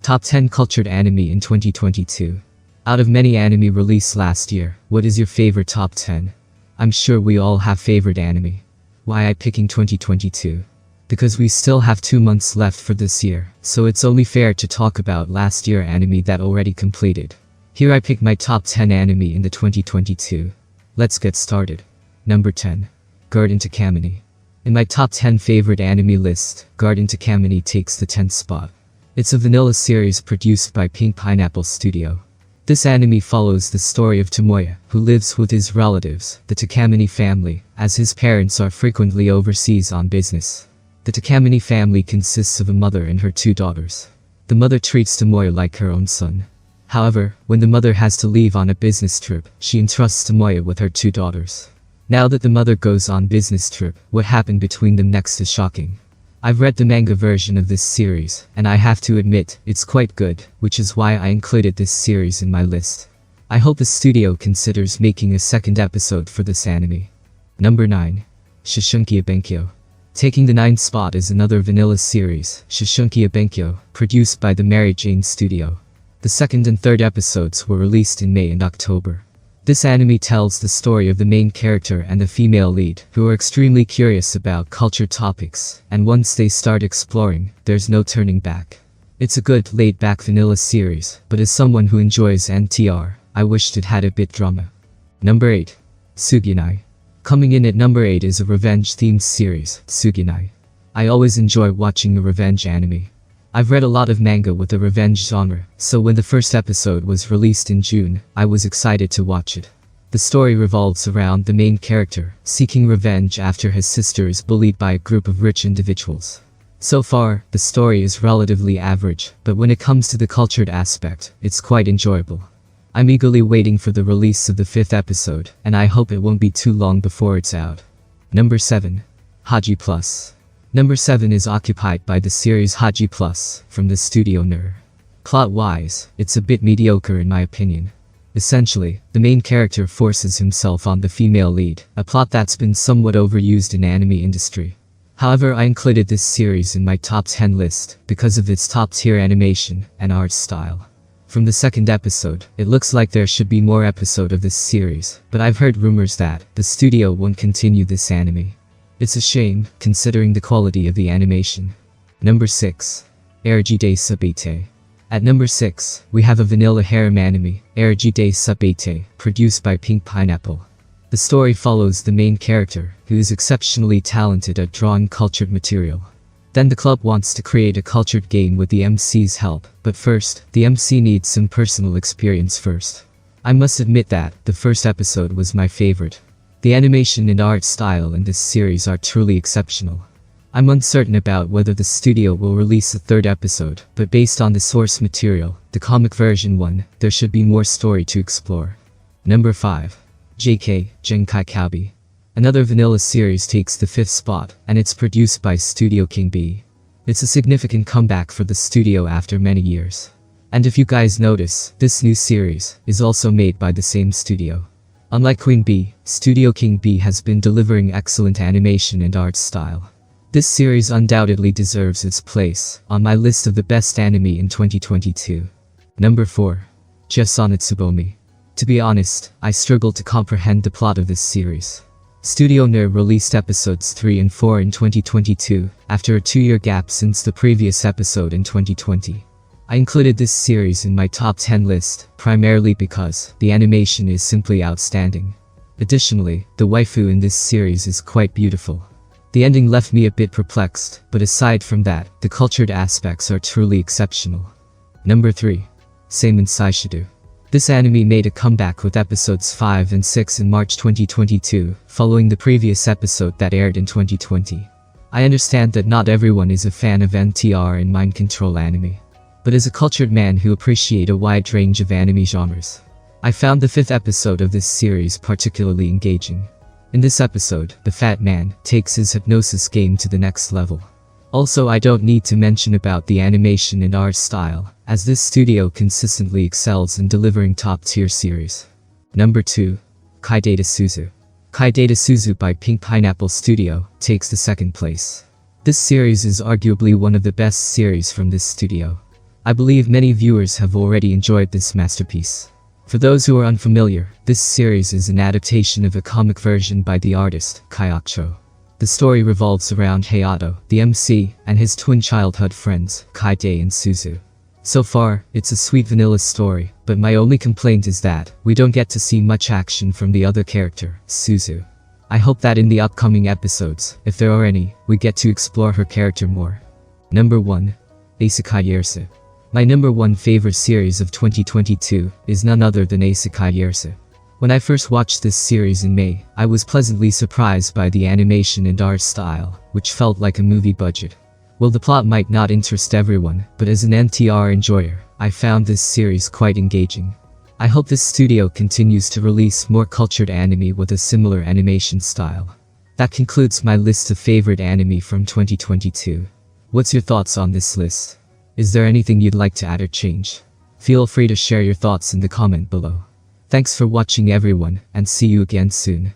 Top 10 Cultured Anime in 2022. Out of many anime released last year, what is your favorite top 10? I'm sure we all have favorite anime. Why I picking 2022? Because we still have 2 months left for this year, so it's only fair to talk about last year anime that already completed. Here I pick my top 10 anime in the 2022. Let's get started. Number 10. Guardan to Camon. In my top 10 favorite anime list, Guardan to Camon takes the 10th spot. It's a vanilla series produced by Pink Pineapple Studio. This anime follows the story of Tomoya, who lives with his relatives, the Takamine family, as his parents are frequently overseas on business. The Takamine family consists of a mother and her 2 daughters. The mother treats Tomoya like her own son. However, when the mother has to leave on a business trip, she entrusts Tomoya with her 2 daughters. Now that the mother goes on business trip, what happened between them next is shocking. I've read the manga version of this series, and I have to admit, it's quite good, which is why I included this series in my list. I hope the studio considers making a second episode for this anime. Number 9. Shishunki Benkyo. Taking the 9th spot is another vanilla series, Shishunki Benkyo, produced by the Mary Jane Studio. The 2nd and 3rd episodes were released in May and October. This anime tells the story of the main character and the female lead, who are extremely curious about culture topics, and once they start exploring, there's no turning back. It's a good, laid-back vanilla series, but as someone who enjoys NTR, I wished it had a bit drama. Number 8. Sugai. Coming in at number 8 is a revenge-themed series, Sugai. I always enjoy watching a revenge anime. I've read a lot of manga with the revenge genre, so when the first episode was released in June, I was excited to watch it. The story revolves around the main character, seeking revenge after his sister is bullied by a group of rich individuals. So far, the story is relatively average, but when it comes to the cultured aspect, it's quite enjoyable. I'm eagerly waiting for the release of the 5th episode, and I hope it won't be too long before it's out. Number 7. Haji Plus. Number 7 is occupied by the series Haji Plus, from the studio NER. Plot-wise, it's a bit mediocre in my opinion. Essentially, the main character forces himself on the female lead, a plot that's been somewhat overused in anime industry. However, I included this series in my top 10 list, because of its top-tier animation and art style. From the 2nd episode, it looks like there should be more episode of this series, but I've heard rumors that the studio won't continue this anime. It's a shame, considering the quality of the animation. Number 6. ERG Saete. At number 6, we have a vanilla harem anime, ERG Saete, produced by Pink Pineapple. The story follows the main character, who is exceptionally talented at drawing cultured material. Then the club wants to create a cultured game with the MC's help, but first, the MC needs some personal experience first. I must admit that, the first episode was my favorite. The animation and art style in this series are truly exceptional. I'm uncertain about whether the studio will release a 3rd episode, but based on the source material, the comic version one, there should be more story to explore. Number 5. JK, Genkai Kabi. Another vanilla series takes the 5th spot, and it's produced by Studio King B. It's a significant comeback for the studio after many years. And if you guys notice, this new series is also made by the same studio. Unlike Queen Bee, Studio King B has been delivering excellent animation and art style. This series undoubtedly deserves its place on my list of the best anime in 2022. Number 4. Sonit Subomi. To be honest, I struggled to comprehend the plot of this series. Studio NER released episodes 3 and 4 in 2022, after a 2-year gap since the previous episode in 2020. I included this series in my top 10 list, primarily because the animation is simply outstanding. Additionally, the waifu in this series is quite beautiful. The ending left me a bit perplexed, but aside from that, the cultured aspects are truly exceptional. Number 3. Sameon Sidu. This anime made a comeback with episodes 5 and 6 in March 2022, following the previous episode that aired in 2020. I understand that not everyone is a fan of NTR and mind control anime. But as a cultured man who appreciates a wide range of anime genres, I found the 5th episode of this series particularly engaging. In this episode, the fat man takes his hypnosis game to the next level. Also, I don't need to mention about the animation and art style, as this studio consistently excels in delivering top-tier series. Number 2. Kaidu Suzu. Kaidu Suzu by Pink Pineapple Studio takes the 2nd place. This series is arguably one of the best series from this studio. I believe many viewers have already enjoyed this masterpiece. For those who are unfamiliar, this series is an adaptation of a comic version by the artist, Kyakucho. The story revolves around Hayato, the MC, and his twin childhood friends, Kaide and Suzu. So far, it's a sweet vanilla story, but my only complaint is that we don't get to see much action from the other character, Suzu. I hope that in the upcoming episodes, if there are any, we get to explore her character more. Number 1. Isekai Yerse. My number 1 favorite series of 2022 is none other than Isekai Yerse. When I first watched this series in May, I was pleasantly surprised by the animation and art style, which felt like a movie budget. Well, the plot might not interest everyone, but as an NTR enjoyer, I found this series quite engaging. I hope this studio continues to release more cultured anime with a similar animation style. That concludes my list of favorite anime from 2022. What's your thoughts on this list? Is there anything you'd like to add or change? Feel free to share your thoughts in the comment below. Thanks for watching everyone, and see you again soon.